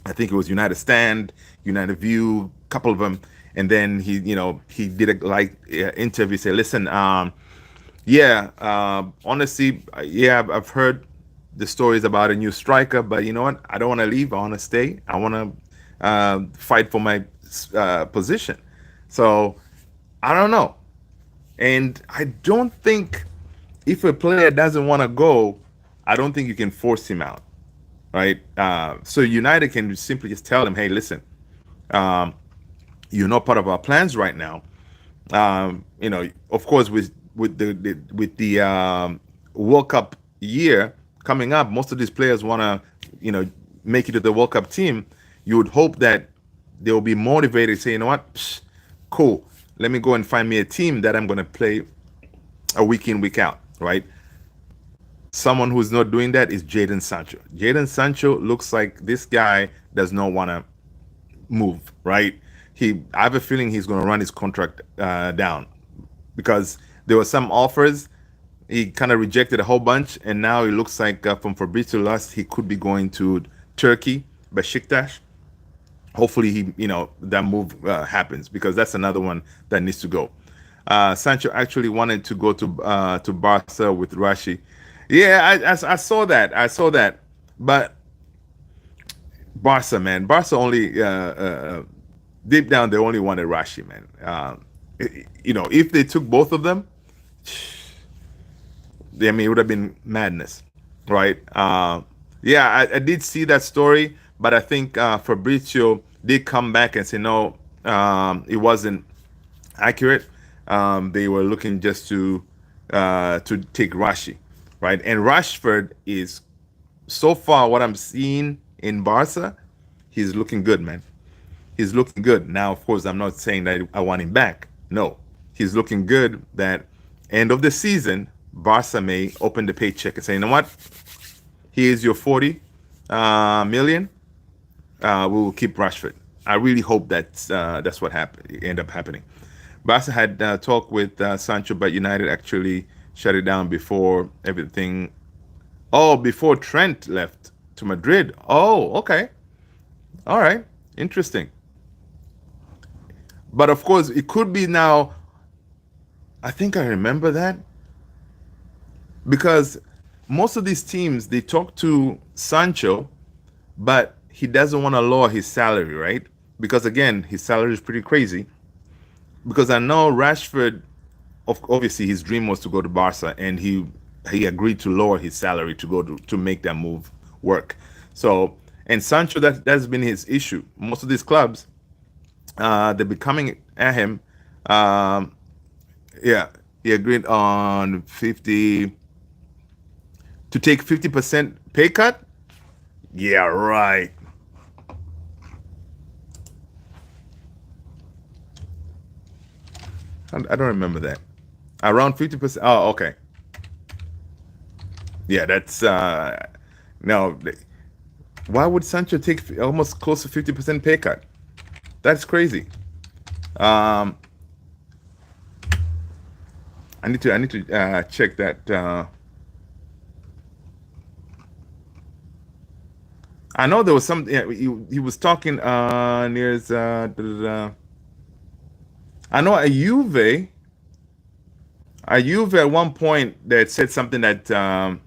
I think it was United Stand, United View, a couple of them. And then he did a light interview, say, listen, Yeah, honestly, yeah, I've heard the stories about a new striker, but you know what? I don't want to leave. I want to stay. I want to fight for my position. So I don't know. And I don't think if a player doesn't want to go, I don't think you can force him out, right? So United can simply just tell him, hey, listen, um, you're not part of our plans right now. Of course, with the World Cup year coming up, most of these players want to, you know, make it to the World Cup team. You would hope that they will be motivated. Say, you know what, Psh, cool. Let me go and find me a team that I'm going to play a week in, week out, right? Someone who's not doing that is Jadon Sancho. Jadon Sancho looks like this guy does not want to move, right? I have a feeling he's going to run his contract down because there were some offers. He kind of rejected a whole bunch, and now it looks like from Fabrizio last he could be going to Turkey, Besiktas. Hopefully, that move happens because that's another one that needs to go. Sancho actually wanted to go to Barca with Rashi. Yeah, I saw that. I saw that, but Barca, man, Barca only deep down they only wanted Rashi, man. If they took both of them, I mean, it would have been madness, right? Yeah, I did see that story, but I think Fabrizio did come back and say no, it wasn't accurate. They were looking just to take Rashi, right? And Rashford is so far what I'm seeing in Barca, he's looking good, man. He's looking good. Now, of course, I'm not saying that I want him back. No, he's looking good. That end of the season, Barca may open the paycheck and say, you know what? Here's your 40 million. We will keep Rashford. I really hope that's what end up happening. Barca had talked with Sancho, but United actually shut it down before everything. Oh, before Trent left to Madrid. Oh, okay. All right. Interesting. But of course, it could be now. I think I remember that because most of these teams they talk to Sancho, but he doesn't want to lower his salary, right? Because again, his salary is pretty crazy. Because I know Rashford, obviously, his dream was to go to Barca, and he agreed to lower his salary to go to make that move work. So, and Sancho, that's been his issue. Most of these clubs, they're becoming at him. Um, yeah, he agreed on 50 to take 50% pay cut. Yeah, right. I don't remember that. Around 50%. Oh, okay. Yeah, that's no. Why would Sancho take almost close to 50% pay cut? That's crazy. Um, I need to check that. I know there was some. Yeah, he was talking near his. I know a Juve at one point that said something that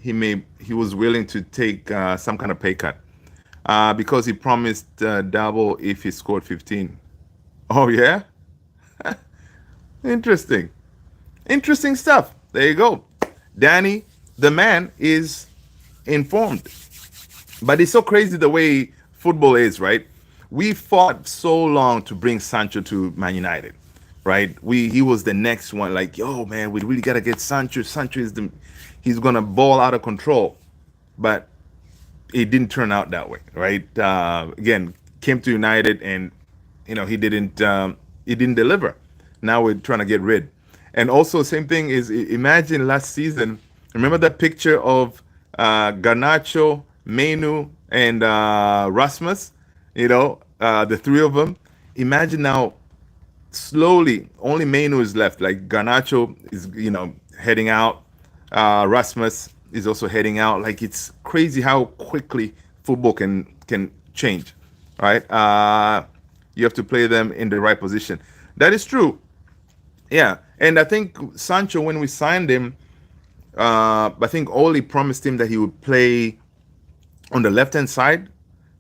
he was willing to take some kind of pay cut because he promised double if he scored 15. Oh yeah, interesting, interesting stuff. There you go, Danny. The man is informed. But it's so crazy the way football is, right? We fought so long to bring Sancho to Man United, right? He was the next one. Like, yo, man, we really gotta get Sancho. Sancho he's gonna ball out of control, but it didn't turn out that way, right? Again, came to United and he didn't deliver. Now we're trying to get rid. And also, same thing is imagine last season. Remember that picture of Garnacho, Menu, and Rasmus? The three of them. Imagine now, slowly, only Menu is left. Like Garnacho is, heading out. Rasmus is also heading out. Like it's crazy how quickly football can change, right? You have to play them in the right position. That is true. Yeah, and I think Sancho, when we signed him, I think Oli promised him that he would play on the left hand side,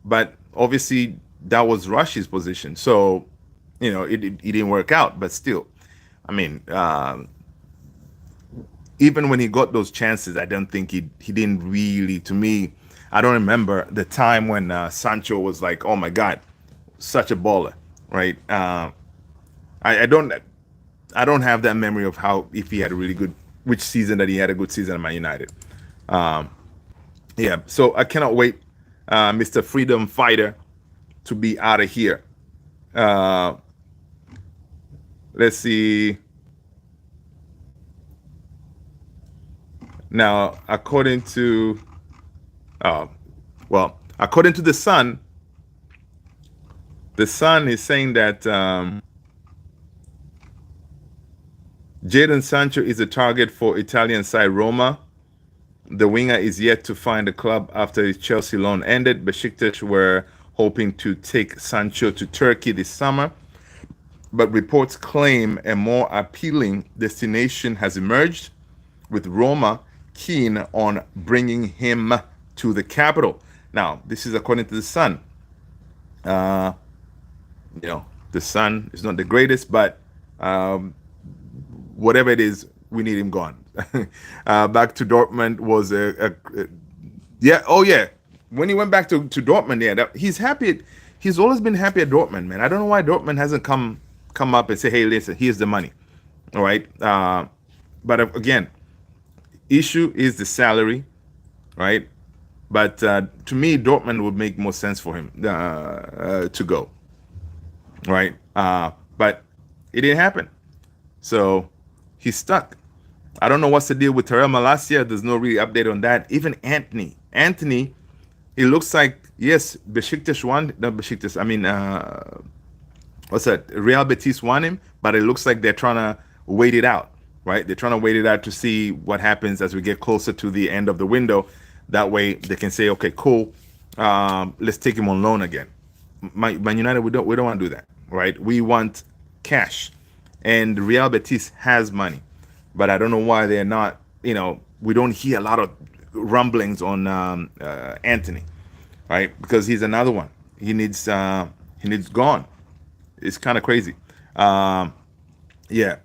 but obviously that was Rush's position. So, it didn't work out. But still, I mean, even when he got those chances, I don't think he didn't really. To me, I don't remember the time when Sancho was like, oh my god, such a baller, right? I don't have that memory of how if he had a really good which season that he had a good season at Man United. Um, yeah, so I cannot wait, Mr. Freedom Fighter, to be out of here. Uh, let's see. Now, uh, according to the Sun is saying that Jadon Sancho is a target for Italian side Roma. The winger is yet to find a club after his Chelsea loan ended. Besiktas were hoping to take Sancho to Turkey this summer, but reports claim a more appealing destination has emerged, with Roma keen on bringing him to the capital. Now, this is according to the Sun. Uh, the Sun is not the greatest, but um, whatever it is, we need him gone. Back to Dortmund was yeah. Oh yeah, when he went back to Dortmund, yeah, he's happy. He's always been happy at Dortmund, man. I don't know why Dortmund hasn't come up and say, hey, listen, here's the money, all right. But again, issue is the salary, right? But to me, Dortmund would make more sense for him to go, right? But it didn't happen, so he's stuck. I don't know what's the deal with Terrell Malacia. There's no really update on that. Even Anthony, it looks like yes, Besiktas won. No, Besiktas. I mean, what's that? Real Betis won him, but it looks like they're trying to wait it out, right? They're trying to wait it out to see what happens as we get closer to the end of the window. That way, they can say, okay, cool, let's take him on loan again. Man United, we don't want to do that, right? We want cash, and Real Betis has money, but I don't know why they're not. We don't hear a lot of rumblings on Anthony, right? Because he's another one. He needs gone. It's kind of crazy. Um, yeah.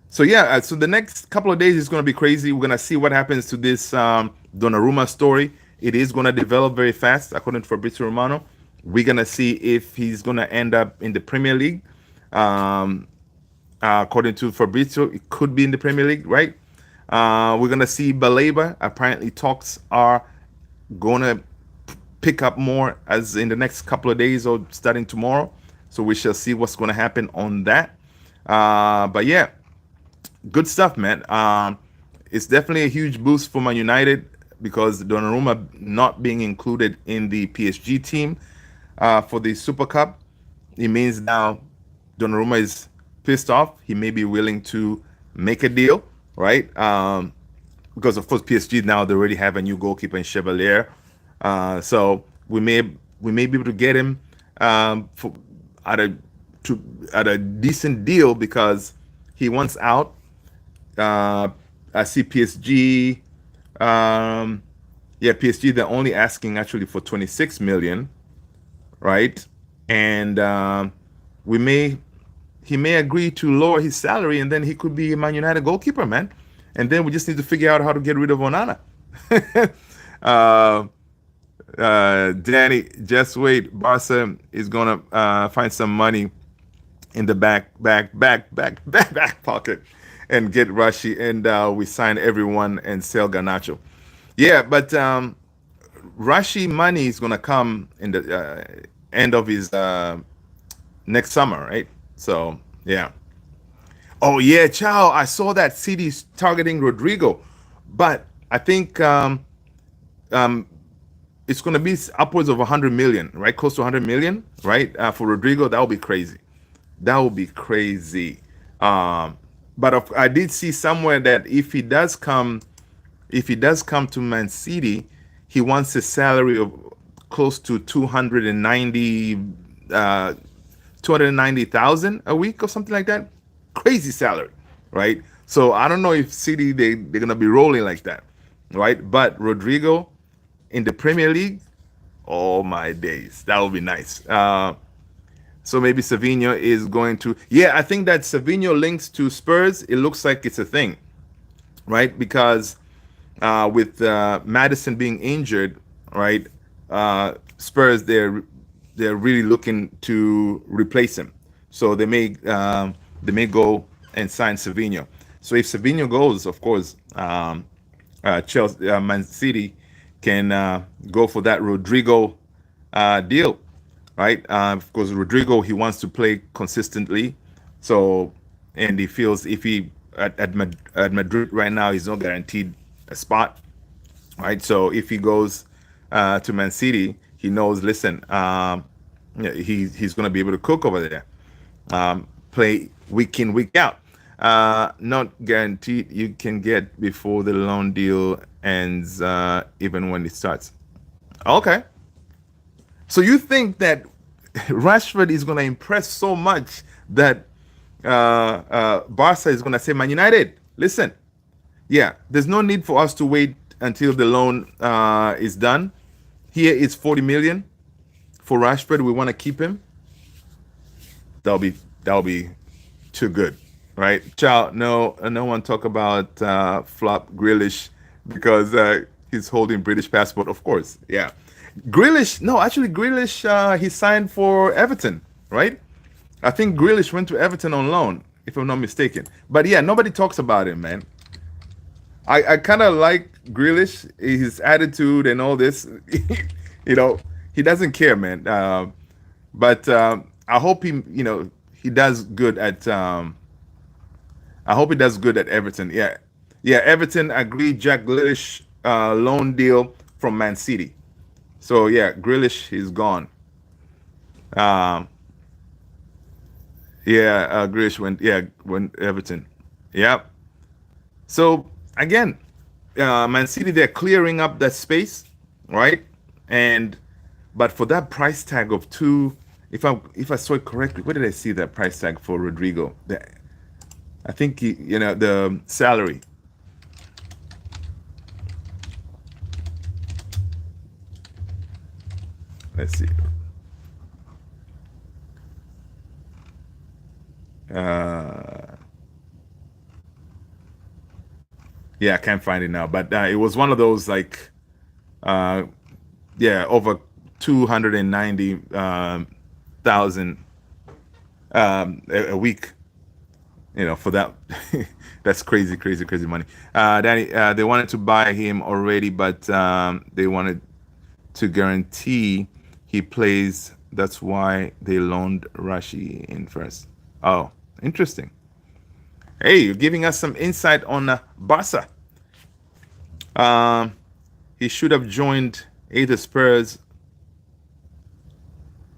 So yeah, so the next couple of days is going to be crazy. We're going to see what happens to this Donnarumma story. It is going to develop very fast, according to Fabrizio Romano. We're going to see if he's going to end up in the Premier League. Um, according to Fabrizio, it could be in the Premier League, right? We're going to see Baleba. Apparently, talks are going to pick up more as in the next couple of days or starting tomorrow. So we shall see what's going to happen on that. But yeah, good stuff, man. It's definitely a huge boost for Man United because Donnarumma not being included in the PSG team for the Super Cup. It means now Donnarumma is pissed off. He may be willing to make a deal, right? Because of course PSG now they already have a new goalkeeper in Chevalier, so we may be able to get him for at a at a decent deal because he wants out. I see PSG. Yeah, PSG. They're only asking actually for 26 million, right? And we may he may agree to lower his salary, and then he could be a Man United goalkeeper, man. And then we just need to figure out how to get rid of Onana. uh, Danny, just wait. Barca is gonna find some money in the back pocket and get Rashi, and we sign everyone and sell Garnacho. Yeah, but Rashi money is gonna come in the end of his next summer, right? So yeah. Oh yeah, Chow. I saw that City's targeting Rodrigo, but I think um, it's going to be upwards of 100 million, right? Close to 100 million, right? For Rodrigo, that would be crazy. That would be crazy. But I did see somewhere that if he does come to Man City, he wants a salary of close to 290,000 a week or something like that. crazy salary, right? So I don't know if City they're gonna be rolling like that, right? But Rodrigo in the Premier League, oh my days, that would be nice. So maybe Savinho is going to. Yeah, I think that Savinho links to Spurs. It looks like it's a thing, right? Because with Madison being injured, right? Spurs they're really looking to replace him, so they may go and sign Savinho. So if Savinho goes, of course, Chelsea, Man City can go for that Rodrigo deal, right? Of course, Rodrigo he wants to play consistently, so and he feels if he at Madrid right now he's not guaranteed a spot, right? So if he goes to Man City, he knows. Listen, yeah, he's going to be able to cook over there, play week in week out. Not guaranteed you can get before the loan deal ends, even when it starts. Okay, so you think that Rashford is going to impress so much that Barca is going to say, Man United, listen, yeah, there's no need for us to wait until the loan is done. Here is 40 million for Rashford. We want to keep him. That'll be too good, right? Child, no one talk about flop Grealish because he's holding British passport, of course. Yeah, Grealish. No, actually, Grealish he signed for Everton, right? I think Grealish went to Everton on loan, if I'm not mistaken. But yeah, nobody talks about him, man. I kind of like Grealish, his attitude and all this. you know, he doesn't care, man. But I hope he does good at. I hope he does good at Everton. Yeah, yeah. Everton agreed Jack Grealish loan deal from Man City. So yeah, Grealish is gone. Um, yeah, Grealish went Everton. Yep. So again, Man City they're clearing up that space, right? And but for that price tag of two, if I saw it correctly, where did I see that price tag for Rodrigo? I think the salary. Let's see. Uh, yeah, I can't find it now, but it was one of those like uh, yeah, over 290 thousand a week. For that, that's crazy, crazy, crazy money. Danny, they wanted to buy him already, but they wanted to guarantee he plays. That's why they loaned Rashi in first. Oh, interesting. Hey, you're giving us some insight on Barca. Um, he should have joined either Spurs,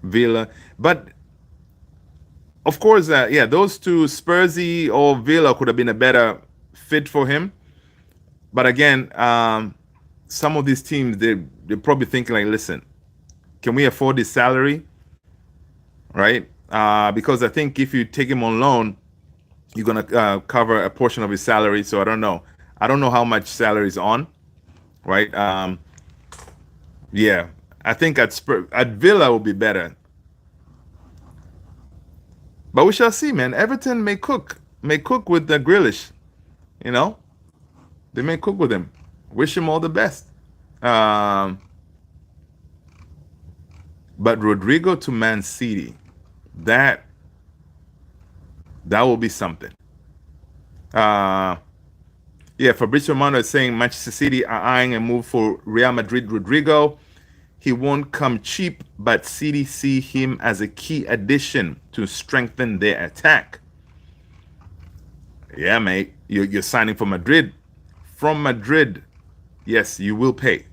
Villa, but of course, yeah, those two, Spursy or Villa, could have been a better fit for him. But again, some of these teams they're probably thinking like, listen, can we afford this salary, right? Because I think if you take him on loan, you're gonna cover a portion of his salary. So I don't know. I don't know how much salary is on, right? Yeah, I think at Villa will be better. But we shall see, man. Everton may cook with the Grealish. You know, they may cook with him. Wish him all the best. Um, but Rodrigo to Man City, that that will be something. Uh, yeah, Fabrizio Romano is saying Manchester City are eyeing a move for Real Madrid Rodrigo. He won't come cheap, but City see him as a key addition to strengthen their attack. Yeah, mate, you're signing for Madrid. From Madrid, yes, you will pay.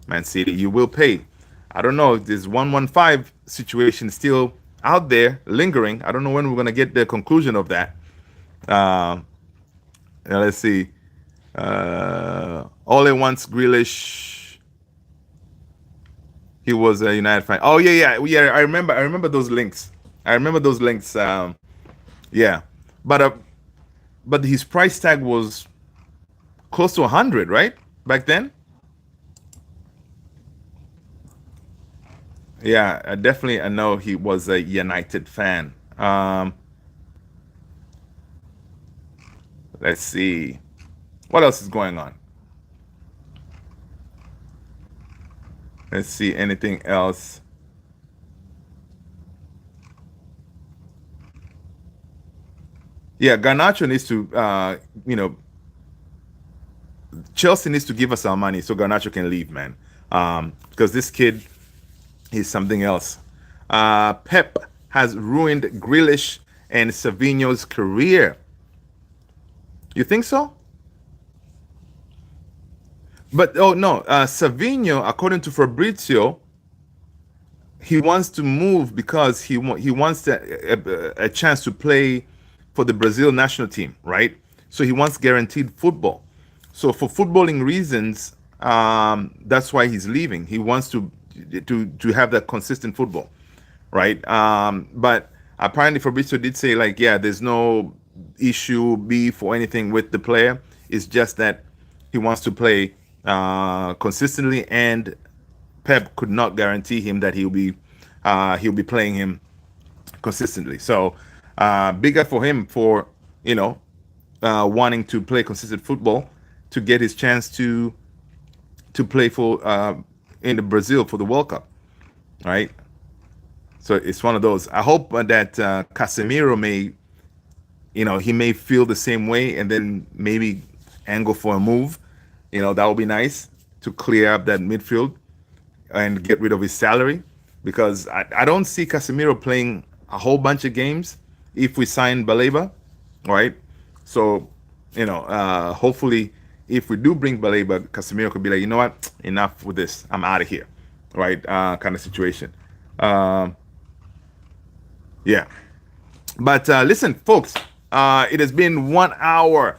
Man City, you will pay. I don't know if this 115 situation is still out there lingering. I don't know when we're gonna get the conclusion of that. Uh, let's see. Ole wants Grealish. He was a United fan. Oh yeah. I remember those links. I remember those links. Yeah. but his price tag was close to 100, right? Back then. Yeah, definitely. I know he was a United fan. Let's see what else is going on. Let's see anything else. Yeah, Garnacho needs to, Chelsea needs to give us our money so Garnacho can leave, man. Because this kid is something else. Pep has ruined Grealish and Savinho's career. You think so? But oh no, Savinho, according to Fabrizio, he wants to move because he wants a chance to play for the Brazil national team, right? So he wants guaranteed football. So for footballing reasons, that's why he's leaving. He wants to have that consistent football, right? But apparently Fabrizio did say like, yeah, there's no issue, beef or anything with the player. It's just that he wants to play consistently, and Pep could not guarantee him that he'll be playing him consistently. So bigger for him for wanting to play consistent football to get his chance to play for in the Brazil for the World Cup, right? So it's one of those. I hope that Casemiro may, he may feel the same way and then maybe angle for a move. That would be nice to clear up that midfield and get rid of his salary, because I don't see Casemiro playing a whole bunch of games if we sign Baleba, right? So, hopefully if we do bring Baleba, Casemiro could be like, you know what, enough with this, I'm out of here, right? Kind of situation. Yeah. But listen, folks, it has been 1 hour.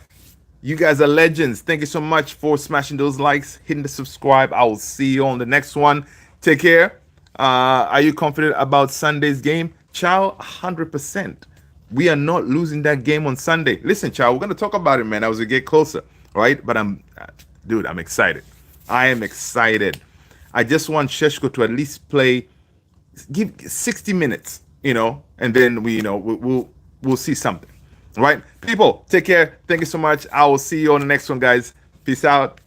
You guys are legends. Thank you so much for smashing those likes, hitting the subscribe. I will see you on the next one. Take care. Are you confident about Sunday's game? Chow, 100%. We are not losing that game on Sunday. Listen, Chow, we're going to talk about it, man, as we get closer, right? But I'm excited. I am excited. I just want Sheshko to at least play, give 60 minutes, and then we'll see something. All right, people, take care. Thank you so much. I will see you on the next one, guys. Peace out.